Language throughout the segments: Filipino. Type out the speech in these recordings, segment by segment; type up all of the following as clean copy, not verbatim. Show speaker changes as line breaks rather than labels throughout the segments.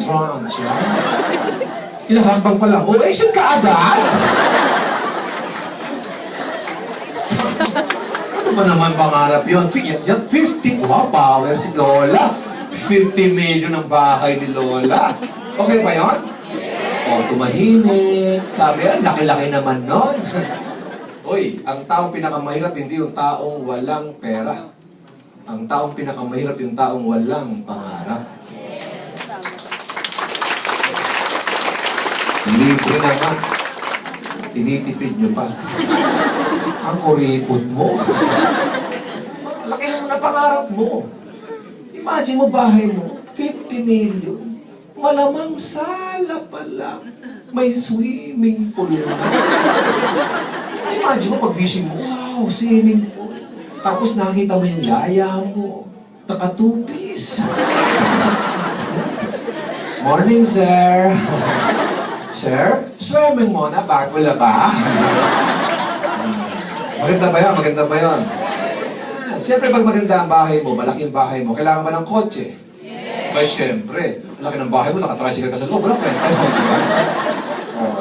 entrance. Ilang hambang pa lang. Oh, Asian ka agad? Ano ba naman pangarap yun? 50, wow, power si Lola. 50 million ang bahay ni Lola. Okay ba yun? O, tumahimik. Sabi, laki-laki naman nun. Uy, ang taong pinakamahirap hindi yung taong walang pera. Ang taong pinakamahirap yung taong walang pangarap. Libre naman. Tinitipid nyo pa. Ang kuripot mo. Laki mo na pangarap mo. Imagine mo bahay mo, 50 million. Malamang sala pa lang. May swimming pool. Imagine mo pag-gising mo, wow, swimming pool. Tapos nakita mo yung yaya mo. Naka-two-piece. Morning, sir. Sir, swimming mo na bago laba. Maganda ba yan? Maganda ba yan? Siyempre, pag maganda ang bahay mo, malaking bahay mo, kailangan ba ng kotse? Yes. Ba, siyempre. Laki ng bahay mo, nakatricycle ka sa loob. Walang kwenta yun, di ba?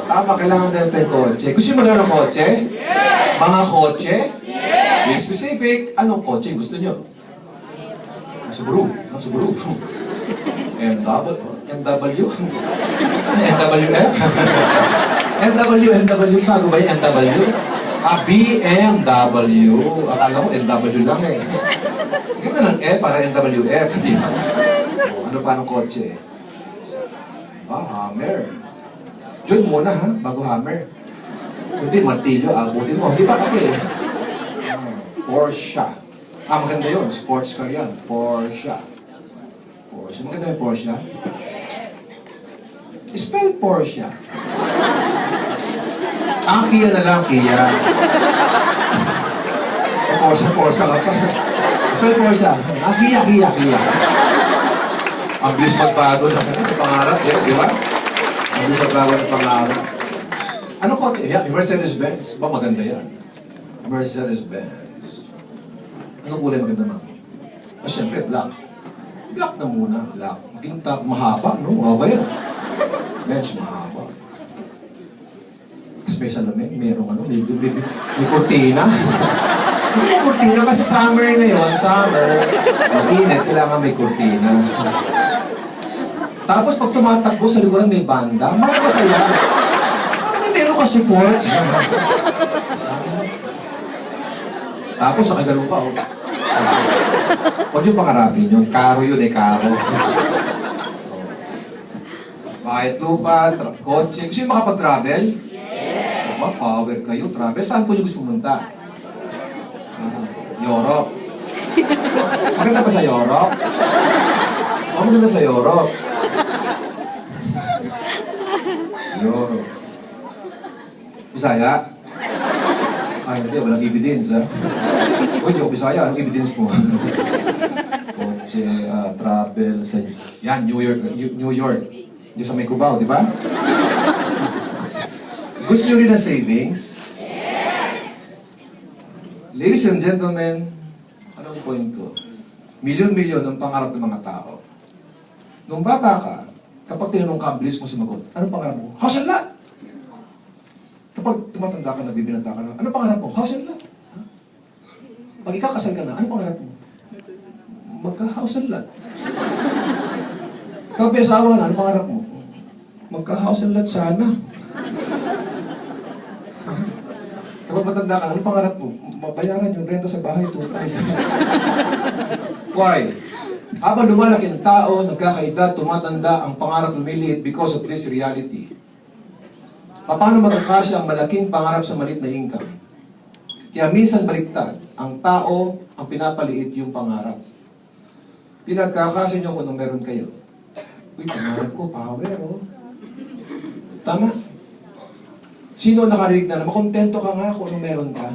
Tama, kailangan din natin kotse. Gusto nyo maganda ng kotse? Yes. Mga kotse? Yes. Be specific. Anong kotse gusto nyo? Subaru. Subaru. MW? MWF? MW bago ba yung MW? BMW. Akala ko MW lang eh. Hindi mo na ng F para MWF. Di ba? Ano pa ng kotse? Hammer. Diyan muna ha, bago hammer. Hindi, martilyo, abutin mo. Hindi ba kape? Porsche. Maganda yun. Sports car yan. Porsche. Maganda yung Porsche. Spell Porsche. Kia na lang, Kia. Porsche ka pa. Spell Porsche. Kia. Ang bilis magbago na pangarap, di ba? Ang bilis magbago ng pangarap. Anong kotse? Yeah, Mercedes-Benz. Ba, maganda yan. Mercedes-Benz. Anong kulay maganda, ma'am? Siyempre, black. Black na muna, black. Maging mahaba, no? Mahaba yan. Bench, mahaba. Tapos may salamin, merong may kurtina. May kurtina kasi summer na yun, summer. Mag-init, kailangan may kurtina. Tapos pag tumatakbo sa likuran may banda, masaya. Meron ka support. Tapos nakagano'n pa, oh. Huwag yung pangarapin yun. Karo yun eh, karo. Kahit lupa, kotse. Gusto yung makapag-travel? Yes! Power kayo, travel. Saan po yung gusto pumunta? Europe. Maganda ba sa Europe? Maganda sa Europe. Europe. Bisaya? Hindi, walang evidence, ha? Uy, di ako Bisaya. Anong evidence mo? Kotse, travel sa... Yan, New York. Hindi sa may Cubao, di ba? Gusto nyo rin na savings? Yes! Ladies and gentlemen, anong point ko? Milyon-milyon ang pangarap ng mga tao. Nung bata ka, kapag tinanong ka, bilis mo sumagot. Anong pangarap mo? House and lot! Kapag tumatanda ka na, bibinata ka na, anong pangarap mo? House and lot! Pag ikakasal ka na, anong pangarap mo? Magka-house and lot. Kapag may asawa na, anong pangarap mo? Magka-house and lot sana. Kapag matanda ka, anong pangarap mo? Mabayaran yung renta sa bahay, 2.5. Why? Habang lumalaki ang tao, nagkakaedad, tumatanda, ang pangarap lumiliit because of this reality. Paano magkakasya ang malaking pangarap sa maliit na income? Kaya minsan baliktad, ang tao ang pinapaliit yung pangarap. Pinagkakasya nyo kung meron kayo. Uy, pangarap ko, power, oh. Tama? Sino nakarinig na makontento ka nga kung meron ka?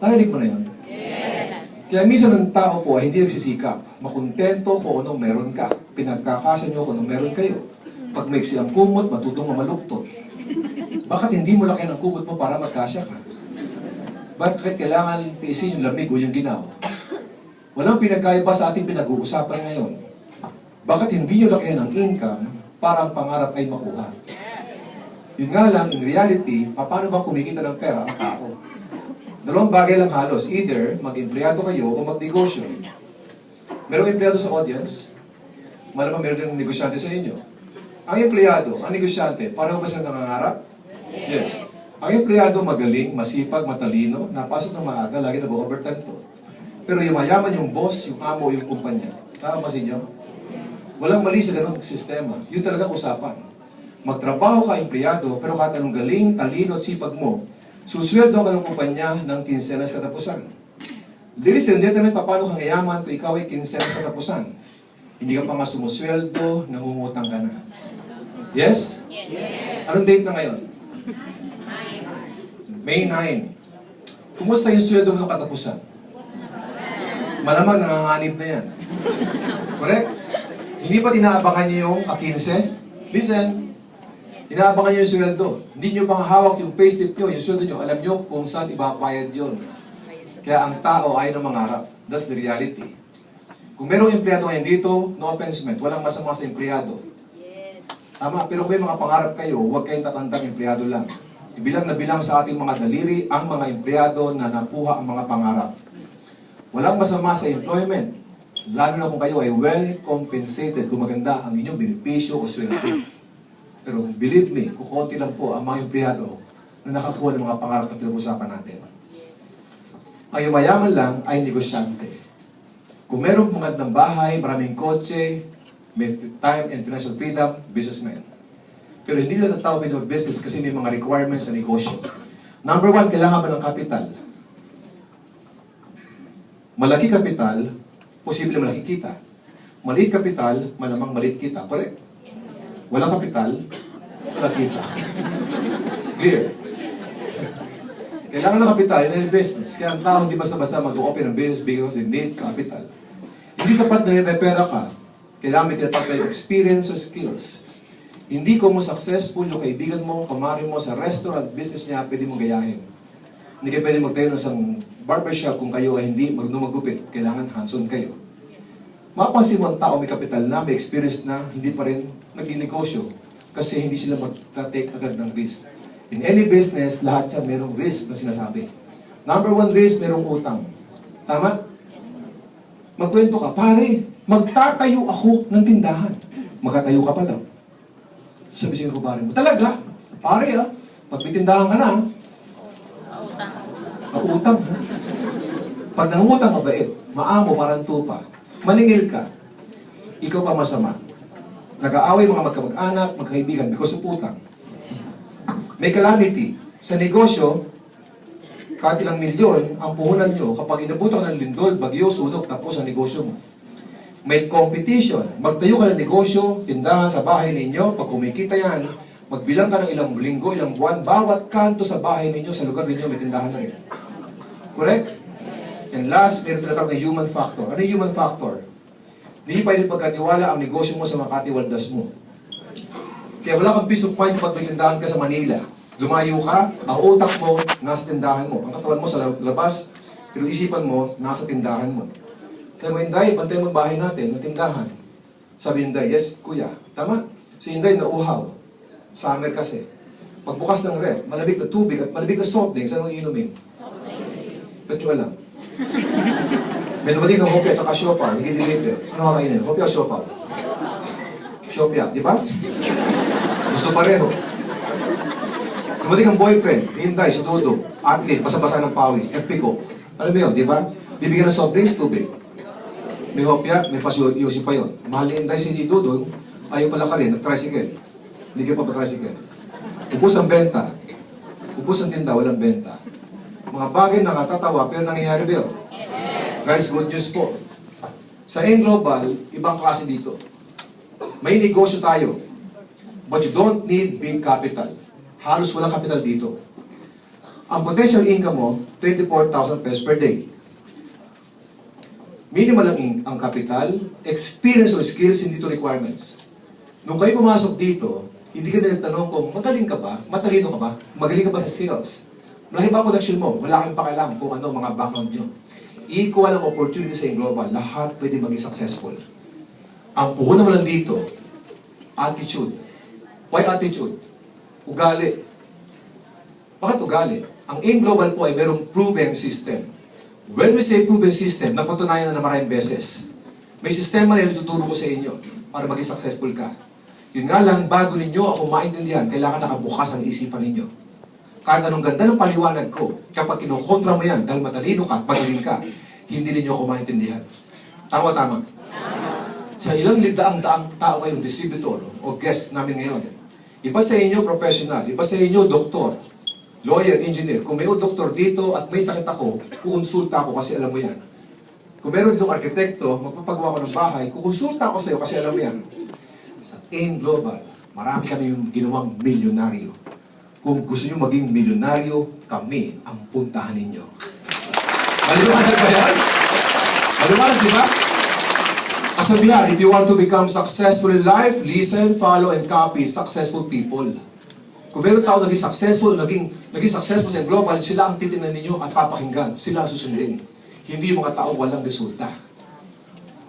Narinig mo na yun? Yes! Kaya minsan ang tao po ay hindi nagsisikap. Makontento kung anong meron ka. Pinagkakasya nyo kung anong meron kayo. Pag maiksi ang kumot, matutong mamaluktot. Bakit hindi mo laki ng kumot mo para magkasya ka? Bakit kailangan tiisin yung lamig o yung ginaw? Walang pinagkaiba sa ating pinag-uusapan ngayon. Bakit hindi nyo laki ng income para ang pangarap ay makuha. Yun nga lang, in reality, paano ba kumikita ng pera ang tao? Dalawang bagay lang halos. Either mag-empleyado kayo o magnegosyo. Merong empleyado sa audience, malamang meron din negosyante sa inyo. Ang empleyado, ang negosyante, pareho ba sila nangangarap? Yes. Ang empleyado magaling, masipag, matalino, napasok ng maaga, lagi nag-overtime to. Pero yung mayaman yung boss, yung amo, yung kumpanya. Tama ba sa inyo? Walang mali sa ganung sistema. Yun talaga usapan. Magtrabaho ka, empleyado, pero kahit anong galing, talino at sipag mo, susweldo ka ng kumpanya ng kinsenas katapusan. Ladies and gentlemen, paano kang yayaman kung ikaw ay kinsenas katapusan? Hindi ka pa nga sumusweldo, nangungutang ka na. Yes? Anong date na ngayon? May 9. Kumusta yung sweldo mo ng katapusan? Malamang nanganganib na yan. Correct? Hindi pa tinaabangan niyo yung 15? Listen, inaabangan niyo yung sweldo. Hindi niyo pang hawak yung payslip niyo, yung sweldo niyo. Alam niyo kung saan ibapayad yun. Kaya ang tao ay mangarap. That's the reality. Kung merong empleyado ngayon dito, no offense meant, walang masama sa empleyado.
Yes.
Tama, pero kung may mga pangarap kayo, huwag kayong tatandang empleyado lang. Ibilang na bilang sa ating mga daliri ang mga empleyado na nakuha ang mga pangarap. Walang masama sa employment. Lalo na kung kayo ay well compensated, kung maganda ang inyong benepisyo o sweldo. Pero believe me, kukunti lang po ang mga empleyado na nakakuha ng mga pangarap na pinag-usapan natin. Ang mayaman lang ay negosyante. Kung meron magandang bahay, maraming kotse, may time and financial freedom, businessman. Pero hindi lang ang tao may business kasi may mga requirements sa negosyo. Number 1, kailangan ba ng kapital? Malaki kapital, posible malaki kita. Maliit kapital, malamang maliit kita. Correct? Walang kapital, wala kita. Clear? Kailangan ng kapital in any business. Kaya ang tao hindi basta-basta mag-open ng business because they need capital. Hindi sapat na may pera ka. Kailangan may tinatawag na experience or skills. Hindi kung mo successful yung kaibigan mo, kamari mo sa restaurant, business niya, pwede mong gayahin. Hindi kayo pwede magtayo ng isang barbershop kung kayo ay hindi magupit. Kailangan hands-on kayo. Mapapansin mo ang tao may kapital na, may experience na, hindi pa rin nag-negosyo. Kasi hindi sila mag-take agad ng risk. In any business, lahat yan merong risk na sinasabi. Number 1 risk, merong utang. Tama? Magkwento ka, pare, magtatayo ako ng tindahan. Magkatayo ka pa lang. Sabi ko pare mo, talaga? Pare pag may tindahan ka na, utang ha? Pag nangutang mabait, maamo, parang tupa, maningil ka, ikaw pa masama. Nag-aaway mga magkamag-anak, magkaibigan because of utang. May calamity. Sa negosyo, kahit ilang milyon, ang puhunan nyo, kapag inabutan ka ng lindol, bagyo, sunog, tapos ang negosyo mo. May competition. Magtayo ka ng negosyo, tindahan sa bahay ninyo, pag kumikita yan, magbilang ka ng ilang linggo, ilang buwan, bawat kanto sa bahay ninyo, sa lugar ninyo, may tindahan na yun. Correct? And last, meron tinatawag na human factor. Ano yung human factor? Hindi pwede pagkatiwala ang negosyo mo sa mga katiwaldas mo. Kaya wala kang peace of mind pag may tindahan ka sa Manila. Lumayo ka, ang utak mo, nasa tindahan mo. Ang katawan mo sa labas, pero isipan mo, nasa tindahan mo. Kaya mo, Inday, bantay mo ang bahay natin, ng tindahan. Sabi ni Inday, yes, kuya. Tama? Si Inday nauuhaw. Summer kasi. Pagbukas ng ref, malamig na tubig at malamig na soft drinks, anong inumin? Ba't nyo alam? May dumating ng hopya at saka siopaw, hindi deliver. Ano kakainin? Hopya o siopaw? Siopya, di ba? Gusto pareho. Dumating ang boyfriend, Inday, si Dodo, athlete, basa-basa ng pawis, epiko. Ano ba yun, di ba? Bibigyan ng soft drinks, tubig. May hopya, may pasyosi pa yun. Mahal ni Inday si Dodo, ayaw pala ka rin, nag-tricycle. Hindi ka pa ba-tricycle. Upos ang benta. Upos ang tinda, walang benta. Mga bagay nakatatawa, pero nangyayari ba yun? Guys, good news po. Sa Global, ibang klase dito. May negosyo tayo. But you don't need big capital. Halos walang capital dito. Ang potential income mo, 24,000 pesos per day. Minimal ang capital, experience or skills, hindi to requirements. Nung kayo pumasok dito, hindi ka na nagtanong kung magaling ka ba, matalino ka ba, magaling ka ba sa sales. Malaki ba ang connection mo? Wala kang pakialam kung ano mga background nyo. Equal ang opportunity sa Global. Lahat pwede maging successful. Ang puhunan mo lang dito, Attitude. Why attitude? Ugali. Bakit ugali? Ang AIM Global po ay merong proven system. When we say proven system, napatunayan na maraming beses. May sistema na ituturo ko sa inyo para maging successful ka. Yun nga lang, bago ninyo ako maintindihan, kailangan nakabukas ang isipan ninyo. Kahit anong ganda ng paliwanag ko, kapag kinukontra mo yan, dahil matalino ka, magaling ka, hindi ninyo ako maintindihan. Tama. Sa ilang daang tao kayong distributor o guest namin ngayon, iba sa inyo professional, iba sa inyo doktor, lawyer, engineer. Kung may doktor dito at may sakit ako, kukonsulta ako kasi alam mo yan. Kung meron ditong arkitekto, magpapagawa ko ng bahay, kukonsulta ako sa iyo kasi alam mo yan. Sa AIM Global, marami kami yung ginawang milyonaryo. Kung gusto nyo maging milyonaryo, kami ang puntahan ninyo. Maliwanag ba yan? Maliwanag, di ba? Kasabihan, if you want to become successful in life, listen, follow, and copy successful people. Kung meron tao naging successful sa global, sila ang titingnan ninyo at papakinggan. Sila ang susundin. Hindi yung mga tao walang resulta.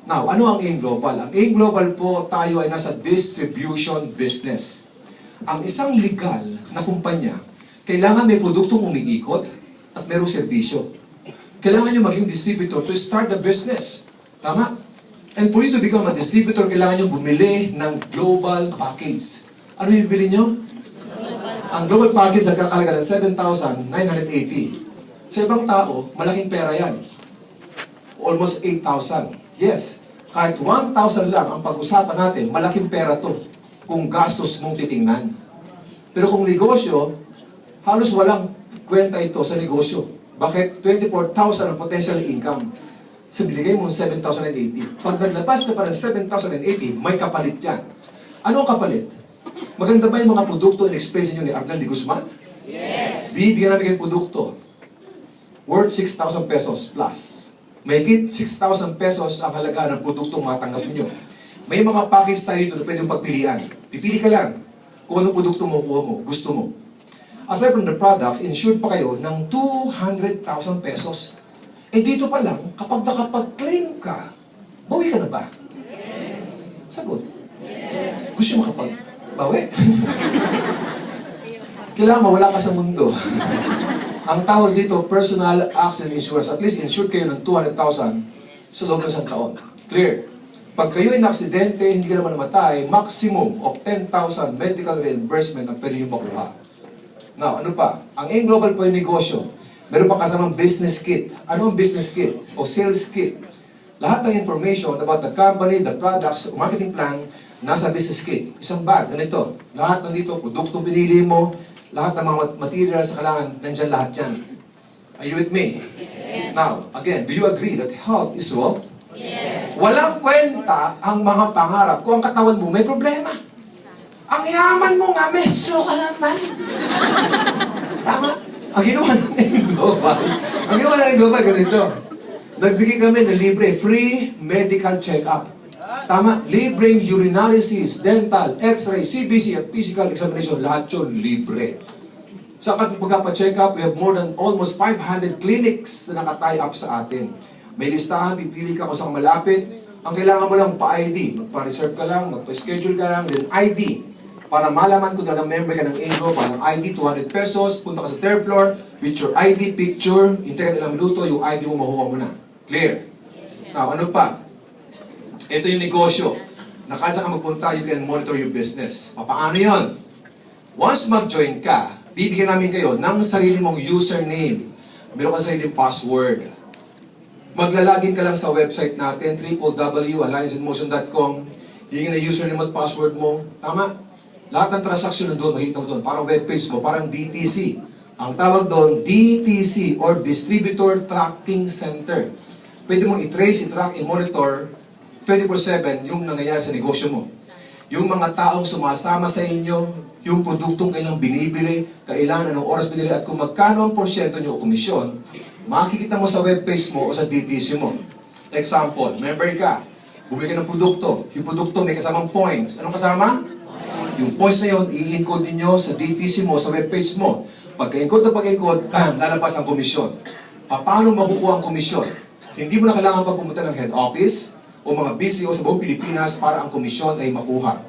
Now, ano ang AIM Global? Ang AIM Global po, tayo ay nasa distribution business. Ang isang legal na kumpanya, kailangan may produktong umiikot at mayroong serbisyo. Kailangan nyo maging distributor to start the business. Tama? And for you to become a distributor, kailangan nyo bumili ng global package. Ano yung bibili nyo? Ang global package nagkakalaga ng 7,980. Sa ibang tao, malaking pera yan. Almost 8,000. Yes, kahit 1,000 lang ang pag-usapan natin, malaking pera to kung gastos mong titingnan. Pero kung negosyo, halos walang kwenta ito sa negosyo. Bakit? 24,000 ang potential income. So, binigay mo 7,080. Pag naglabas na pa ng 7,080, may kapalit yan. Ano ang kapalit? Maganda ba yung mga produkto in-explain nyo ni Arnel de Guzman? Yes! Bibigyan namin yung produkto. Worth 6,000 pesos plus. Mahigit 6,000 pesos ang halaga ng produktong matanggap nyo. May mga package tayo dito na pwedeng pagpilian. Pipili ka lang kung anong produkto mo, kuha mo, gusto mo. Aside from the products, insured pa kayo ng 200,000 pesos. Eh dito pa lang, kapag nakapag-claim ka, bawi ka na ba? Yes. Sagot. Yes. Gusto mo makapag-bawi? Kailangan mawala ka sa mundo. Ang tawag dito, personal accident insurance. At least insured kayo ng 200,000 sa loob ng isang taon. Clear. Pag kayo ay na-aksidente, hindi ka naman namatay, maximum of 10,000 medical reimbursement ang pwede yung makuha. Now, ano pa? Ang AIM Global po yung negosyo. Meron pa kasamang business kit. Ano ang business kit? O sales kit? Lahat ng information about the company, the products, marketing plan, nasa business kit. Isang bag, ganito. Lahat nandito, produktong pinili mo, lahat ng mga materials sa kailangan, nandyan lahat yan. Are you with me? Yes. Now, again, do you agree that health is wealth? Yes. Walang kwenta ang mga pangarap kung ang katawan mo may problema. Ang yaman mo nga, medyo ka naman. Tama? Ang ginawa ng AIM Global, ganito. Nagbigay kami ng libre, free medical check-up. Tama? Libreng urinalysis, dental, x-ray, CBC, at physical examination. Lahat yun, libre. Sa pagpapacheck up, we have more than almost 500 clinics na nakatie up sa atin. May listahan, pipili ka kung saan malapit. Ang kailangan mo lang pa-ID. Magpa-reserve ka lang, magpa-schedule ka lang, then ID. Para malaman kung talagang member ka ng AIM Global, ng ID, 200 pesos, punta ka sa third floor, with your ID picture, hintay ka ilang minuto, yung ID mo mahuha mo na. Clear? Now, ano pa? Ito yung negosyo. Na kahit saan ka magpunta, you can monitor your business. Paano yun? Once mag-join ka, bibigyan namin kayo ng sarili mong username. Meron ka sariling password. Maglalagin ka lang sa website natin, www.allianceinmotion.com. Hingin na username at password mo. Tama? Lahat ng transaction nandun, makikita mo doon. Parang webpage mo, parang DTC. Ang tawag doon, DTC or Distributor Tracking Center. Pwede mong i-trace, i-track, i-monitor 24/7 yung nangyayari sa negosyo mo. Yung mga taong sumasama sa inyo, yung produktong kailang binibili, kailan, anong oras binili, at kung magkano ang porsyento nyo o komisyon, makikita mo sa webpage mo o sa DTC mo. Example, member ka, bumili ka ng produkto. Yung produkto may kasamang points. Anong kasama? Yung points na yun, i-encode ninyo sa DTC mo, sa webpage mo. Pagka-encode na pag-encode, lalabas ang komisyon. Paano makukuha ang komisyon? Hindi mo na kailangan pa pumunta ng head office o mga BCO sa buong Pilipinas para ang komisyon ay makuha.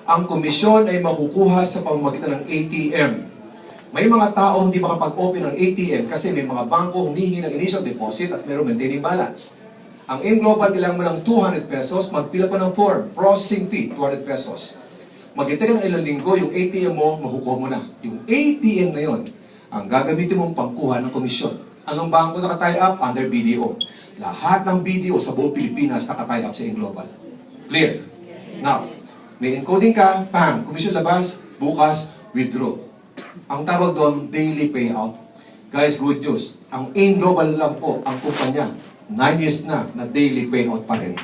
Ang komisyon ay makukuha sa pamamagitan ng ATM. May mga tao hindi makapag-open ng ATM kasi may mga bangko humihingi ng initial deposit at mayroong maintaining balance. Ang AIM Global, kailangan mo lang 200 pesos, magpila pa ng form, processing fee, 200 pesos. Maghintay ka ng ilang linggo, yung ATM mo, makukuha mo na. Yung ATM na yon, ang gagamitin mong pangkuha ng komisyon. Anong bangko naka-tie up? Under BDO. Lahat ng BDO sa buong Pilipinas naka-tie up sa AIM Global. Clear? Now, may encoding ka, pam, komisyon labas, bukas, withdraw. Ang tawag doon, daily payout. Guys, good news. Ang AIM Global lang po, ang kumpanya, 9 years na daily payout pa rin.